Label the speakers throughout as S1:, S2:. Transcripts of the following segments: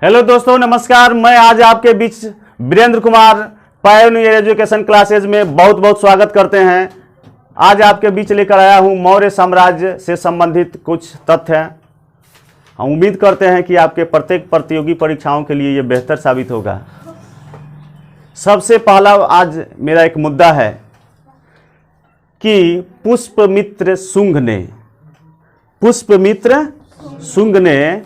S1: Hello दोस्तों, नमस्कार। मैं आज आपके बीच Virendra Kumar pioneer education classes में बहुत बहुत स्वागत करते हैं। आज आपके बीच लेकर आया हूं मौर्य साम्राज्य से संबंधित कुछ तथ्य। हम उम्मीद करते हैं कि आपके प्रत्येक प्रतियोगी परीक्षाओं के लिए ये बेहतर साबित होगा। सबसे पहला आज मेरा एक मुद्दा है कि पुष्पमित्र शुंग ने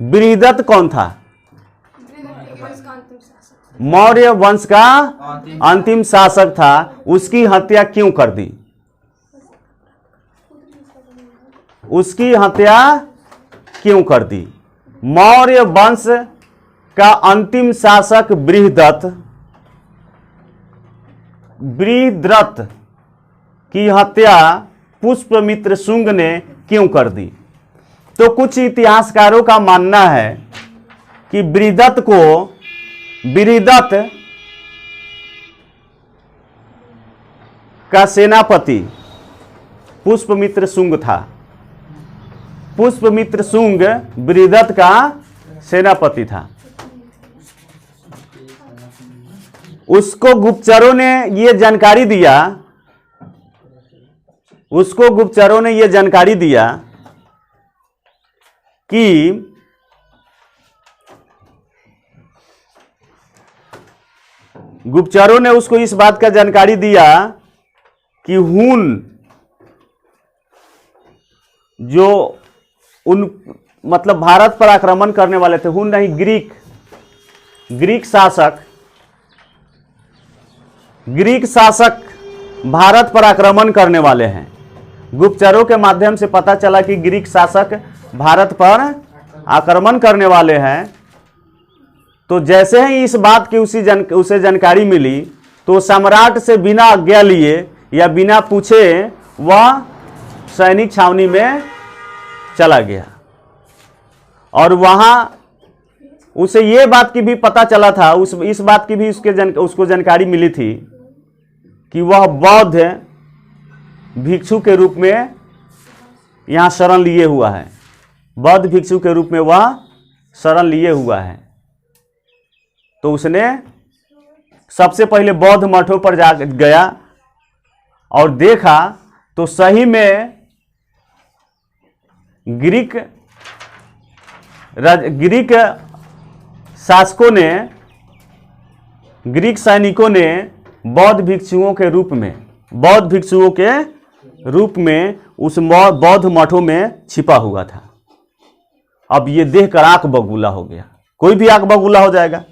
S1: बृहदत्त कौन था? मौर्य वंश का अंतिम शासक था। उसकी हत्या क्यों कर दी? मौर्य वंश का अंतिम शासक बृहदत्त की हत्या पुष्पमित्र शुंग ने क्यों कर दी? तो कुछ इतिहासकारों का मानना है कि बृहदत्त का सेनापति पुष्पमित्र शुंग था। पुष्पमित्र शुंग बृहदत्त का सेनापति था। उसको गुप्तचरों ने ये जानकारी दिया कि गुप्तचरों ने उसको इस बात का जानकारी दिया कि हुन जो मतलब भारत पर आक्रमण करने वाले थे, हुन नहीं, ग्रीक शासक भारत पर आक्रमण करने वाले हैं। गुप्तचरों के माध्यम से पता चला कि ग्रीक शासक भारत पर आक्रमण करने वाले हैं। तो जैसे ही इस बात की उसे जानकारी मिली तो सम्राट से बिना आज्ञा लिए या बिना पूछे वह सैनिक छावनी में चला गया। और वहां उसे ये बात की भी पता चला था, इस बात की भी उसको जानकारी मिली थी कि वह बौद्ध भिक्षु के रूप में यहाँ शरण लिए हुआ है। बौद्ध भिक्षु के रूप में वह शरण लिए हुआ है। तो उसने सबसे पहले बौद्ध मठों पर जा गया और देखा तो सही में ग्रीक सैनिकों ने बौद्ध भिक्षुओं के रूप में उस बौद्ध मठों में छिपा हुआ था। अब ये देखकर आंख बबूला हो गया। कोई भी आंख बबूला हो जाएगा।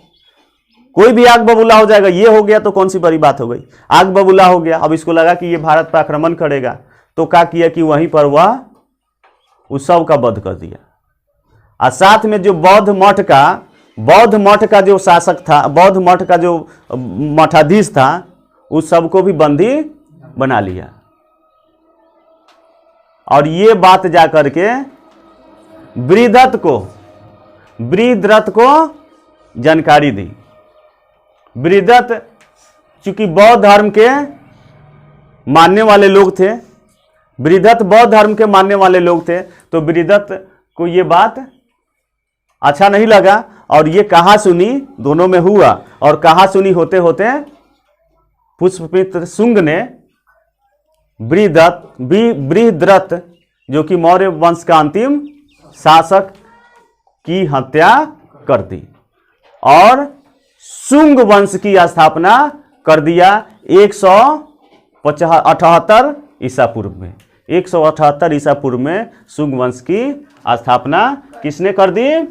S1: ये हो गया तो कौन सी बड़ी बात हो गई। आंख बबूला हो गया। अब इसको लगा कि ये भारत पर आक्रमण करेगा, तो क्या किया कि वहीं पर वह उस सब का वध कर दिया। और साथ में जो बौद्ध मठ का जो शासक था, बौद्ध मठ का जो मठाधीश था, उस सबको भी बंदी बना लिया। और ये बात जाकर के बृहदत्त को जानकारी दी। बृहदत्त चूंकि बौद्ध धर्म के मानने वाले लोग थे, तो बृहदत्त को ये बात अच्छा नहीं लगा और ये कहा सुनी दोनों में हुआ। और कहा सुनी होते होते पुष्पमित्र शुंग ने बृहदत्त जो कि मौर्य वंश का अंतिम शासक की हत्या कर दी और शुंग वंश की स्थापना कर दिया 178 ईसा पूर्व में। 178 ईसा पूर्व में शुंग वंश की स्थापना किसने कर दी?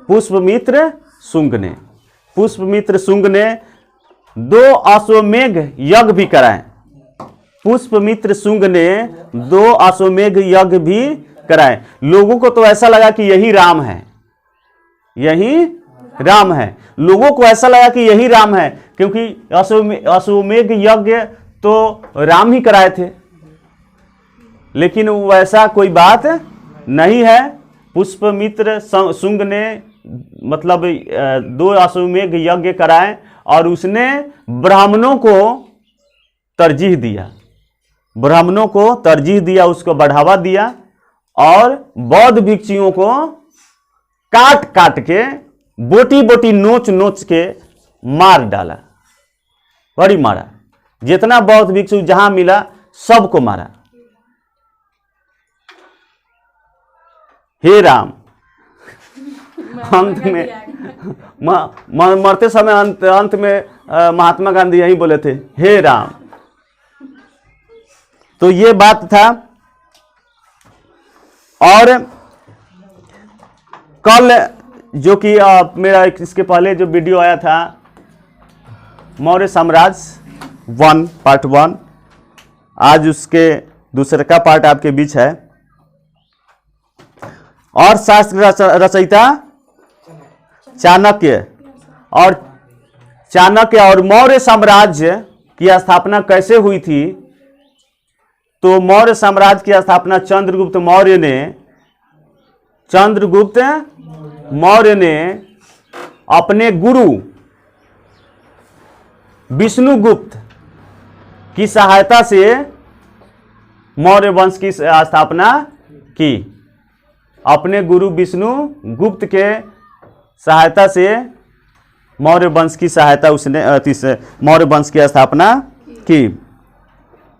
S1: पुष्पमित्र शुंग ने 2 अश्वमेध यज्ञ भी कराए। लोगों को तो ऐसा लगा कि यही राम है। लोगों को ऐसा लगा कि यही राम है, क्योंकि अश्वमेध यज्ञ तो राम ही कराए थे। लेकिन वैसा कोई बात नहीं है। पुष्पमित्र शुंग ने मतलब 2 अश्वमेध यज्ञ कराए और उसने ब्राह्मणों को तरजीह दिया। ब्राह्मणों को तरजीह दिया, उसको बढ़ावा दिया और बौद्ध भिक्षुओं को काट काट के, बोटी बोटी नोच नोच के मार डाला, बड़ी मारा। जितना बौद्ध भिक्षु जहां मिला सबको मारा। हे राम, अंत में मरते समय अंत में महात्मा गांधी यही बोले थे, हे राम। तो ये बात था। और कल जो कि मेरा इसके पहले जो वीडियो आया था मौर्य साम्राज्य 1 पार्ट 1, आज उसके दूसरे का पार्ट आपके बीच है। और शास्त्र रचयिता चाणक्य और मौर्य साम्राज्य की स्थापना कैसे हुई थी। तो मौर्य साम्राज्य की स्थापना चंद्रगुप्त मौर्य ने अपने गुरु विष्णुगुप्त की सहायता से मौर्य वंश की स्थापना की। अपने गुरु विष्णुगुप्त के सहायता से मौर्य वंश की स्थापना की।